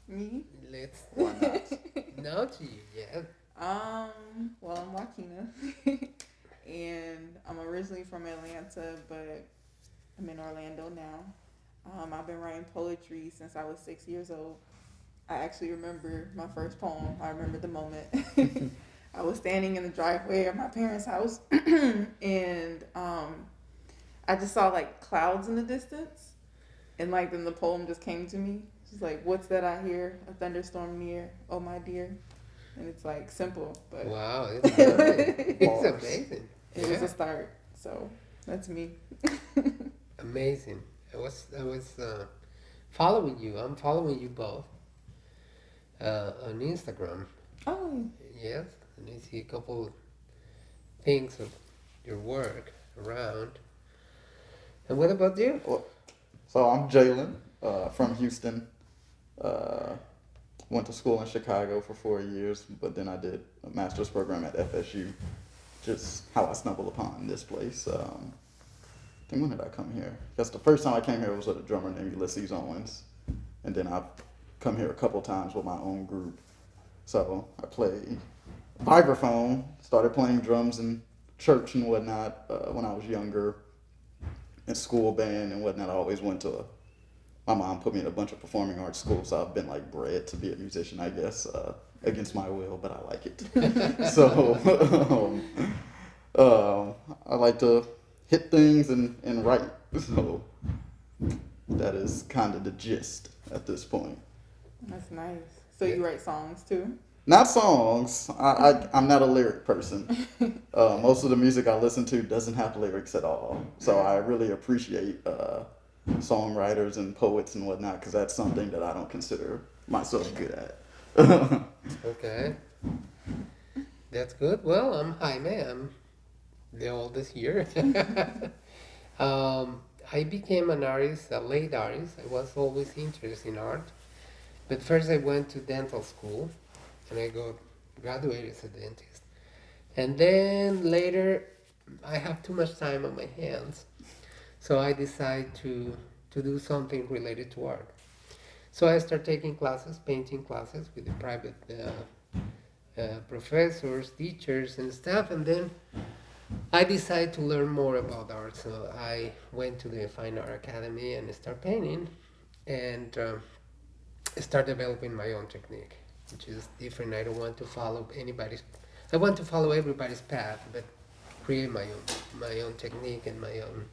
Me? Let's Why not? know to you, yeah. Well, I'm Joaquina, and I'm originally from Atlanta, but I'm in Orlando now. I've been writing poetry since I was 6 years old. I actually remember my first poem. I remember the moment. I was standing in the driveway of my parents' house, and I just saw like clouds in the distance, and like then the poem just came to me. It's like, "What's that I hear? A thunderstorm near, oh my dear." And it's like simple, but Wow, it's lovely. it It's Bars. amazing. was a Yeah, start. So that's me. amazing. I was following you. I'm following you both on Instagram. Oh, Yes, and I see a couple things of your work around. And what about you? Well, so I'm Jalen from Houston. Uh, Went to school in Chicago for 4 years, but then I did a master's program at FSU. Just how I stumbled upon this place. I think when did I come here? That's the first time I came here was with a drummer named Ulysses Owens, and then I've come here a couple times with my own group. So I play vibraphone. Started playing drums in church and whatnot when I was younger. In school band and whatnot. I always went to. My mom put me in a bunch of performing arts schools, so I've been like bred to be a musician, I guess, against my will, but I like it. So I like to hit things and write. So that is kind of the gist at this point. that's nice. So Yeah, you write songs too? Not songs. I'm not a lyric person. Most of the music I listen to doesn't have lyrics at all. So I really appreciate songwriters and poets and whatnot because that's something that I don't consider myself good at. okay. That's good. Well, I'm Jaime. I'm the oldest here. I became an artist, a late artist. I was always interested in art. But first I went to dental school and I got graduated as a dentist. And then later I have too much time on my hands. So I decided to do something related to art. So I started taking classes, painting classes with the private professors, teachers, and stuff. And then I decided to learn more about art. So I went to the Fine Art Academy and started painting and start developing my own technique, which is different. I don't want to follow anybody's. I want to follow everybody's path, but create my own technique and my own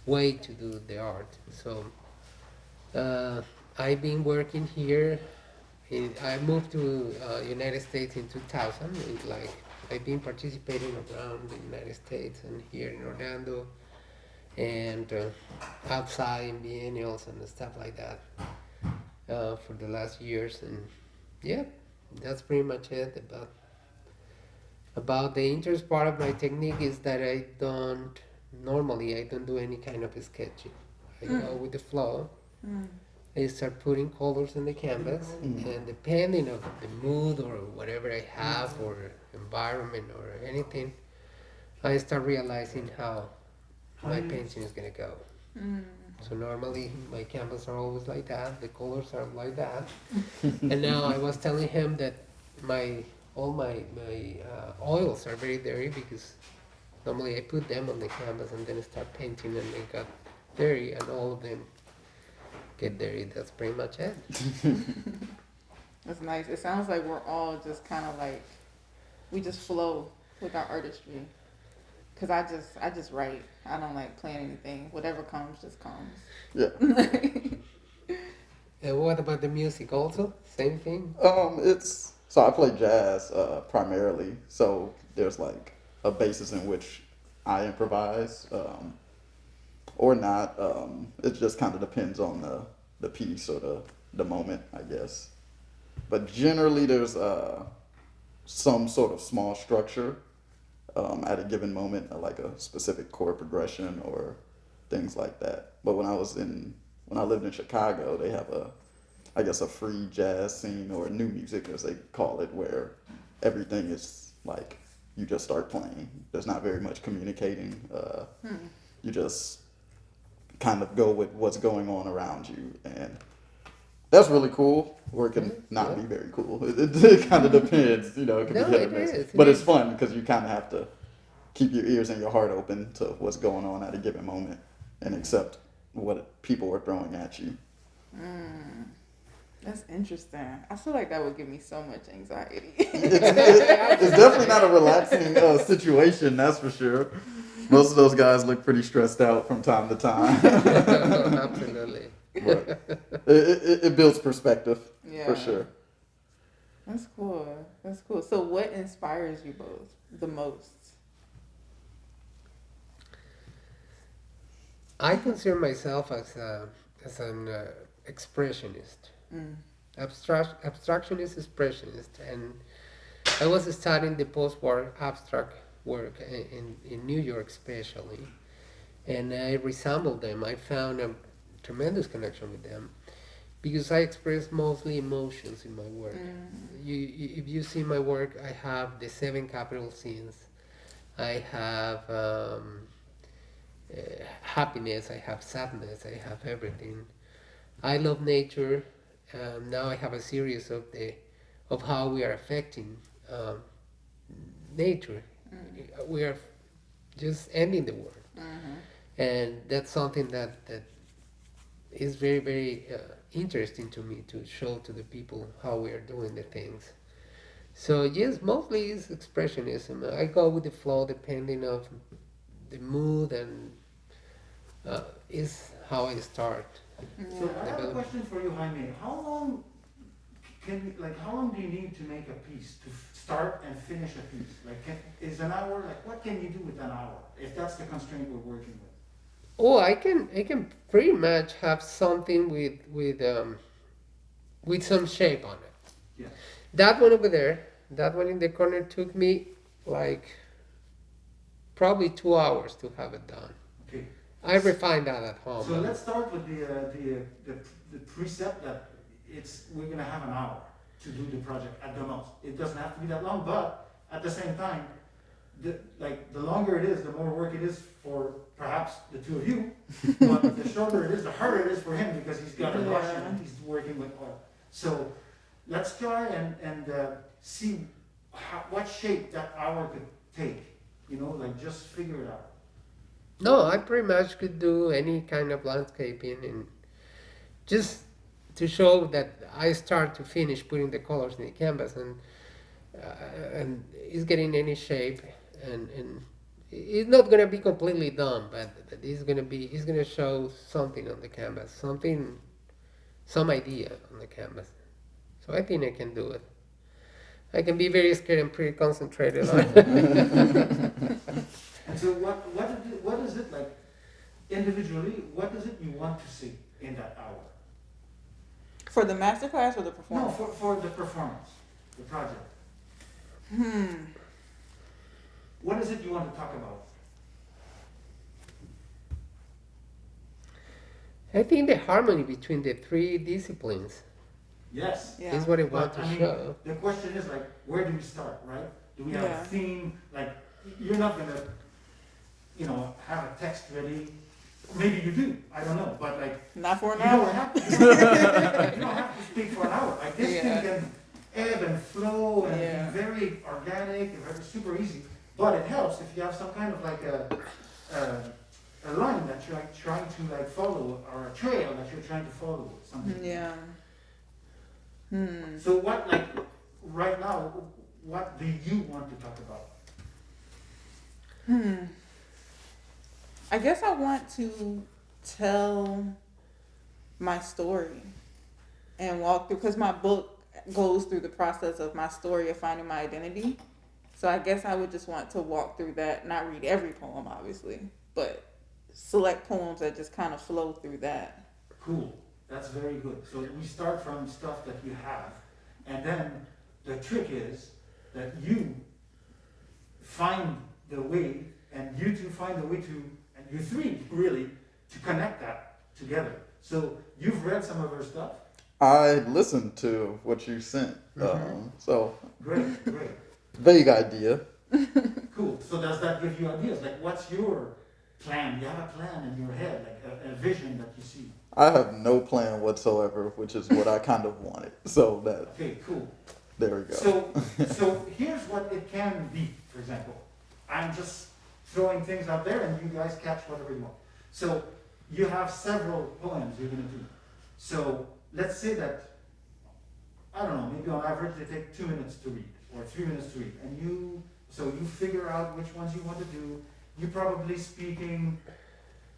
way to do the art. So uh, I've been working here. I moved to United States in 2000. Like I've been participating around the United States and here in Orlando and outside in biennials and stuff like that for the last years. And yeah, that's pretty much it. About the interest part of my technique is that I don't do any kind of sketching. I go with the flow. Mm. I start putting colors in the canvas, and depending of the mood or whatever I have or environment or anything, I start realizing how my painting is gonna go. Mm. So normally my canvas are always like that, the colors are like that. And now I was telling him that my all my oils are very dirty because normally I put them on the canvas and then I start painting and they got dirty and all of them get dirty. That's pretty much it. That's nice. It sounds like we're all just kind of like we just flow with our artistry. Cause I just write. I don't like plan anything. Whatever comes, just comes. Yeah. And what about the music also? Same thing? It's so I play jazz primarily. So there's like a basis in which I improvise or not. It just kind of depends on the piece or the moment, I guess. But generally, there's some sort of small structure at a given moment, like a specific chord progression or things like that. But when I lived in Chicago, they have I guess a free jazz scene or new music as they call it, where everything is like you just start playing. There's not very much communicating. Hmm. You just kind of go with what's going on around you, and That's really cool, or it can not Yeah. be very cool. It kind of depends, you know. It can be No, hit or it miss, is. It but it's is. fun because you kind of have to keep your ears and your heart open to what's going on at a given moment and accept what people are throwing at you. Mm, that's interesting. I feel like that would give me so much anxiety. It's definitely not a relaxing situation, that's for sure. Most of those guys look pretty stressed out from time to time. Absolutely. But it builds perspective for Yeah, sure. that's cool. That's cool. So, what inspires you both the most? I consider myself as an expressionist, Mm. abstractionist expressionist, and I was studying the post-war abstract work in New York, especially, and I resembled them. I found a tremendous connection with them because I express mostly emotions in my work. Mm. If you see my work, I have the seven capital scenes. I have happiness. I have sadness. I have everything. I love nature. Now I have a series of how we are affecting um, nature. We are just ending the world, Mm-hmm. and that's something that is very very interesting to me to show to the people how we are doing the things. So yes, mostly it's expressionism. I go with the flow depending of the mood and is how I start So Yeah. I have a developing. question for you, Jaime. How long how long do you need to make a piece to start and finish a piece? Like, is an hour, like, what can you do with an hour if that's the constraint we're working with? Oh, I can pretty much have something with some shape on it. Yeah. That one over there, that one in the corner took me like probably 2 hours to have it done. Okay. I refined that at home. So let's start with the precept that we're gonna have an hour to do the project at the most. It doesn't have to be that long, but at the same time, the longer it is, the more work it is for perhaps the two of you. But the shorter it is, the harder it is for him because he's got a rush Yeah. and he's working with oil. So let's try and see what shape that hour could take. You know, like just figure it out. No, I pretty much could do any kind of landscaping and just to show that I start to finish putting the colors in the canvas and it's getting any shape and it's not gonna be completely done, but it's gonna show something on the canvas, some idea on the canvas. So I think I can do it. I can be very scared and pretty concentrated on it. And so what is it like individually? What is it you want to see in that hour? For the master class or the No, performance? for the performance, the project. Hmm. What is it you want to talk about? I think the harmony between the three disciplines Yes. Yeah. is what I want But to I mean, show. the question is like, where do we start, right? Do we have Yeah. a theme? Like, you're not gonna, have a text ready. Maybe you do. I don't know. But like, Not for an you don't hour. have to. You don't have to speak for an hour. Like this Yeah. thing can ebb and flow and Yeah. be very organic and very super easy. But it helps if you have some kind of like a line that you're like trying to like follow or a trail that you're trying to follow. Something. Yeah. Hmm. So what, like, right now, what do you want to talk about? Hmm. I guess I want to tell my story and walk through, because my book goes through the process of my story of finding my identity. So I guess I would just want to walk through that, not read every poem, obviously, but select poems that just kind of flow through that. Cool. That's very good. So we start from stuff that you have, and then the trick is that you find the way, and you two find the way to, and you three really, to connect that together. So you've read some of her stuff. I listened to what you sent, so Great, great. vague idea. Cool. So does that give you ideas? Like, what's your plan? Do you have a plan in your head, like a vision that you see? I have no plan whatsoever, which is what I kind of wanted. So that Okay, cool. there we go. So here's what it can be, for example. I'm just throwing things out there and you guys catch whatever you want. So you have several poems you're gonna do. So let's say that, I don't know, maybe on average they take 2 minutes to read or 3 minutes to read. So you figure out which ones you want to do. You're probably speaking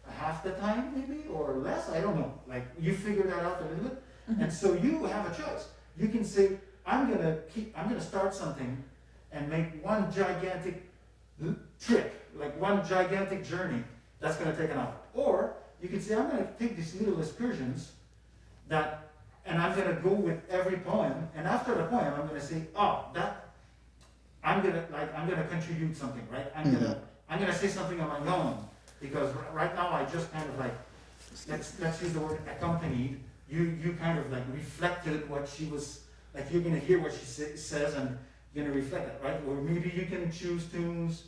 half the time maybe or less, I don't know. Like you figure that out a little bit. And so you have a choice. You can say, I'm gonna start something and make one gigantic trip, like one gigantic journey that's gonna take an hour. Or you can say, I'm gonna take these little excursions and I'm gonna go with every poem, and after the poem, I'm gonna say, oh, I'm gonna contribute something, right? I'm gonna say something on my own, because right now I just kind of like, let's use the word accompanied. You kind of like reflected what she was, like you're gonna hear what she says and you're gonna reflect it, right? Or maybe you can choose tunes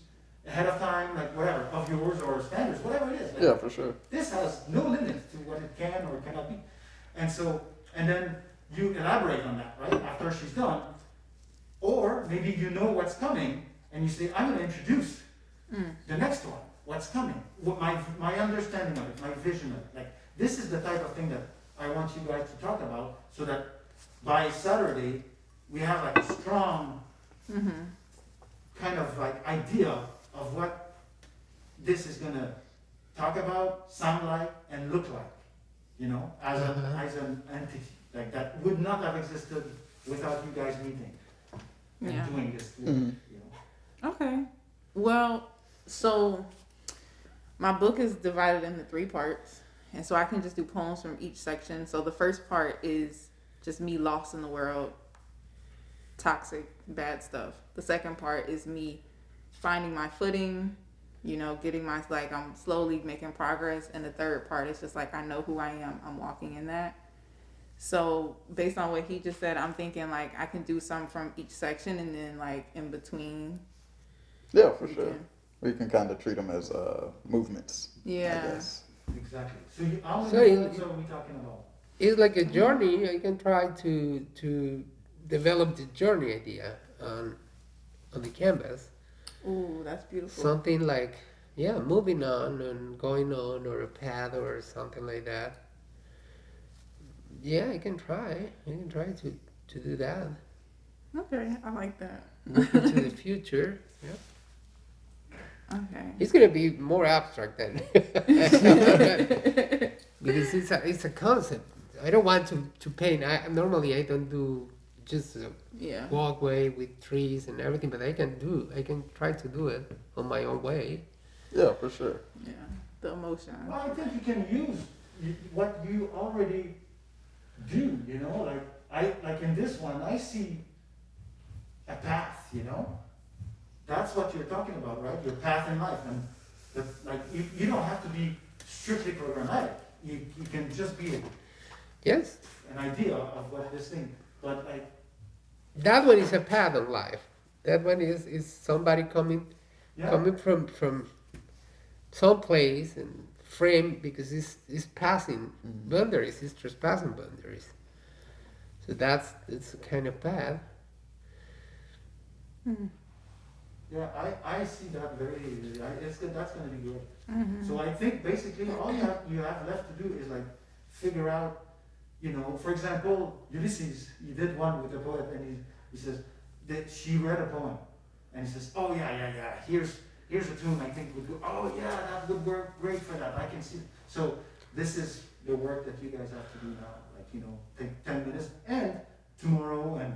ahead of time, like whatever, of yours or standards, whatever it is. Like, Yeah, for sure. this has no limit to what it can or cannot be. And then you elaborate on that, right? After she's done. Or maybe you know what's coming and you say, I'm gonna introduce the next one, what's coming, what my understanding of it, my vision of it. Like this is the type of thing that I want you guys to talk about, so that by Saturday we have like a strong kind of like idea of what this is gonna talk about, sound like, and look like, you know, as an entity like that would not have existed without you guys meeting and doing this work, you know. Okay. Well, so my book is divided into 3 parts, and so I can just do poems from each section. So the first part is just me lost in the world, toxic, bad stuff. The second part is me finding my footing, you know, getting my, like, I'm slowly making progress. And the third part is just like, I know who I am, I'm walking in that. So based on what he just said, I'm thinking like I can do some from each section, and then like in between. Yeah, for sure. We can kind of treat them as movements. Yeah. I guess. Exactly. So how So many poems are we talking about? It's like a journey. I can try to develop the journey idea on the canvas. Ooh, that's beautiful. Something like, yeah, moving on and going on, or a path or something like that. Yeah, I can try. I can try to do that. Okay, I like that. Look into the future. Yeah. Okay. It's gonna be more abstract then, because it's a concept. I don't want to paint. I don't do just a Yeah. walkway with trees and everything, but I can try to do it on my own way. Yeah, for sure. Yeah. The emotion. Well, I think you can use what you already do, you know, like in this one, I see a path, you know. That's what you're talking about, right? Your path in life, and like you don't have to be strictly programmatic. You can just be Yes, an idea of what this thing, but like that one is a path of life. That one is somebody coming from some place and frame, because it's passing boundaries, it's trespassing boundaries. So it's a kind of path. yeah, I see that very easily. It's good. That's going to be good. So I think basically all you have left to do is like figure out, you know, for example, Ulysses, he did one with a poet, and he says that she read a poem, and he says, oh yeah, here's a tune I think would go, oh yeah, that would work great for that. I can see. So this is the work that you guys have to do now. Like, you know, take 10 minutes, and tomorrow, and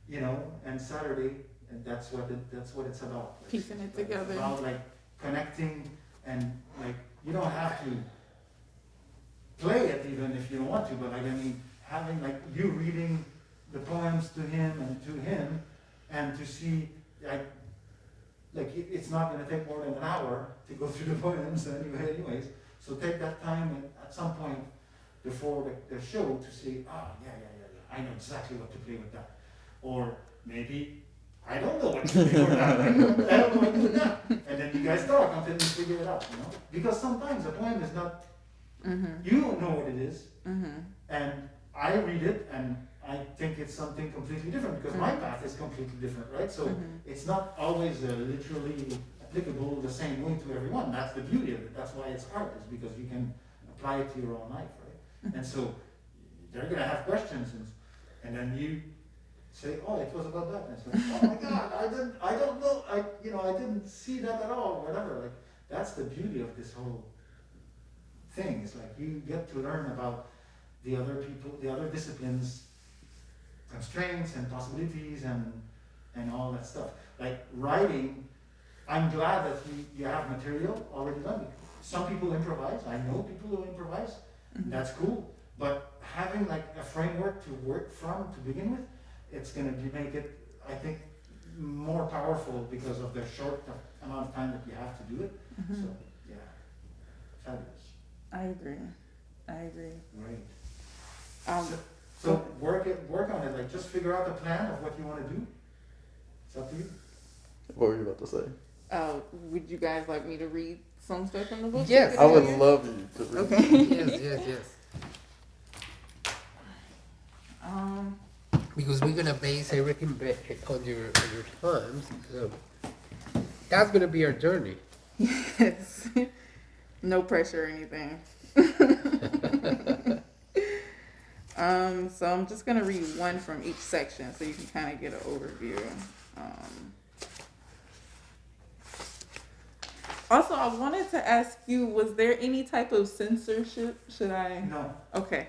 you know, and Saturday, and that's what it's about. Like, Piecing it like, together. about like connecting, and like you don't have to play it even if you don't want to, but like I mean, having like you reading the poems to him and to see like it's not going to take more than an hour to go through the poems anyways. So take that time and at some point before the show to say, yeah, I know exactly what to play with that. Or maybe I don't know what to do for that. I don't know what to do that. And then you guys talk until you figure it out, you know? Because sometimes a poem is not, you don't know what it is, and I read it and I think it's something completely different because my path is completely different, right? So it's not always literally applicable the same way to everyone. That's the beauty of it. That's why it's art, is because you can apply it to your own life, right? And so they're gonna have questions, and then you say, oh, it was about that. And it's like, oh my God, I don't know, I didn't see that at all, whatever. Like, that's the beauty of this whole thing. It's like you get to learn about the other people, the other disciplines, constraints and possibilities and all that stuff. Like writing, I'm glad that you have material already done. Some people improvise. I know people who improvise. That's cool. But having like a framework to work from to begin with, it's gonna make it, I think, more powerful because of the short amount of time that you have to do it. So yeah, fabulous. I agree. Right. Um, So work on it. Like, just figure out a plan of what you want to do. It's up to you. What were you about to say? would you guys like me to read some stuff from the book? Yes. I would love you to read. Okay. Yes. Because we're gonna base everything on your times. So that's gonna be our journey. Yes. No pressure or anything. So I'm just gonna read one from each section so you can kind of get an overview. Also, I wanted to ask you, was there any type of censorship? Should I? No. Okay.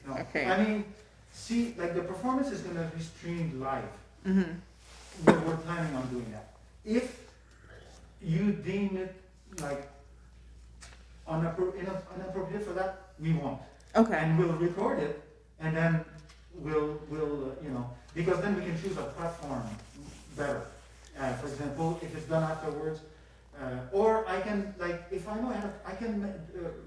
No. Okay. I mean, see, like the performance is going to be streamed live. Mm-hmm. We're planning on doing that. If you deem it like inappropriate for that, we won't. Okay. And we'll record it, and then we'll because then we can choose a platform better. For example, if it's done afterwards, or I can, like, if I know I can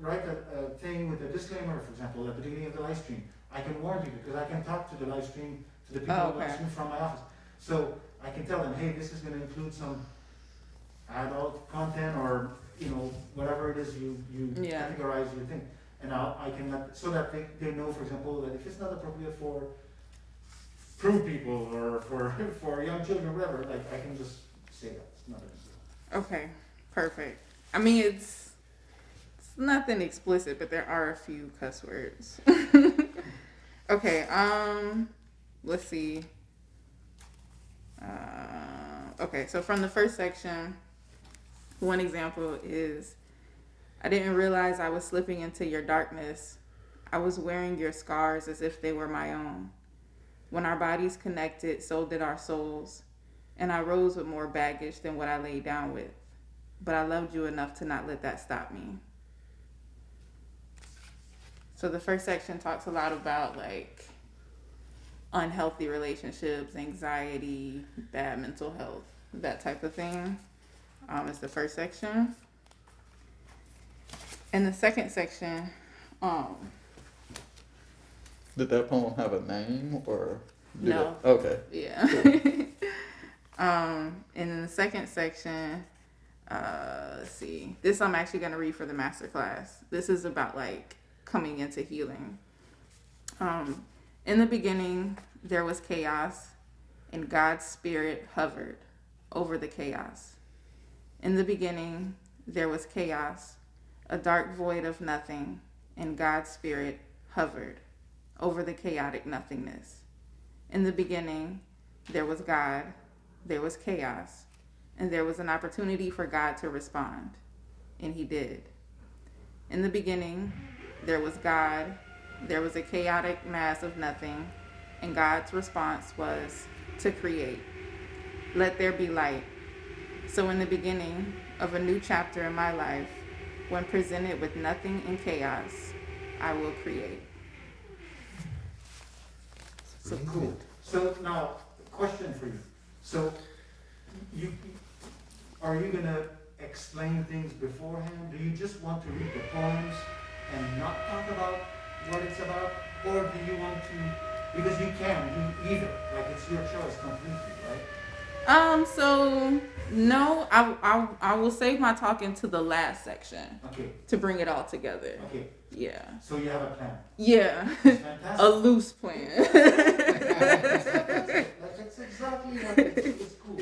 write a thing with a disclaimer, for example, at the beginning of the live stream. I can warn people because I can talk to the live stream, to the people who live stream from my office. So I can tell them, hey, this is going to include some adult content, or whatever it is you categorize your thing. And I can let, so that they know, for example, that if it's not appropriate for prune people or for young children or whatever, like, I can just say that. It's not a big deal. Okay. Perfect. I mean, it's nothing explicit, but there are a few cuss words. Okay. Let's see. Okay. So from the first section, one example is, I didn't realize I was slipping into your darkness. I was wearing your scars as if they were my own. When our bodies connected, so did our souls. And I rose with more baggage than what I laid down with. But I loved you enough to not let that stop me. So the first section talks a lot about like unhealthy relationships, anxiety, bad mental health, that type of thing. It's the first section. In the second section, Did that poem have a name or? No. Okay. Yeah. Cool. And in the second section, let's see. This I'm actually going to read for the master class. This is about like coming into healing. In the beginning, there was chaos, and God's spirit hovered over the chaos. In the beginning, there was chaos, a dark void of nothing, and God's spirit hovered over the chaotic nothingness. In the beginning, there was God, there was chaos, and there was an opportunity for God to respond, and he did. In the beginning, there was God, there was a chaotic mass of nothing, and God's response was to create. Let there be light. So in the beginning of a new chapter in my life, when presented with nothing and chaos, I will create. So cool. So now, question for you. So, are you gonna explain things beforehand? Do you just want to read the poems and not talk about what it's about, or do you want to Because you can do either. Like it's your choice completely, right? So no, I will save my talking to the last section Okay. to bring it all together. Okay. Yeah. So you have a plan. Yeah. It's A fantastic. loose plan. That's fantastic. That's exactly what it's cool.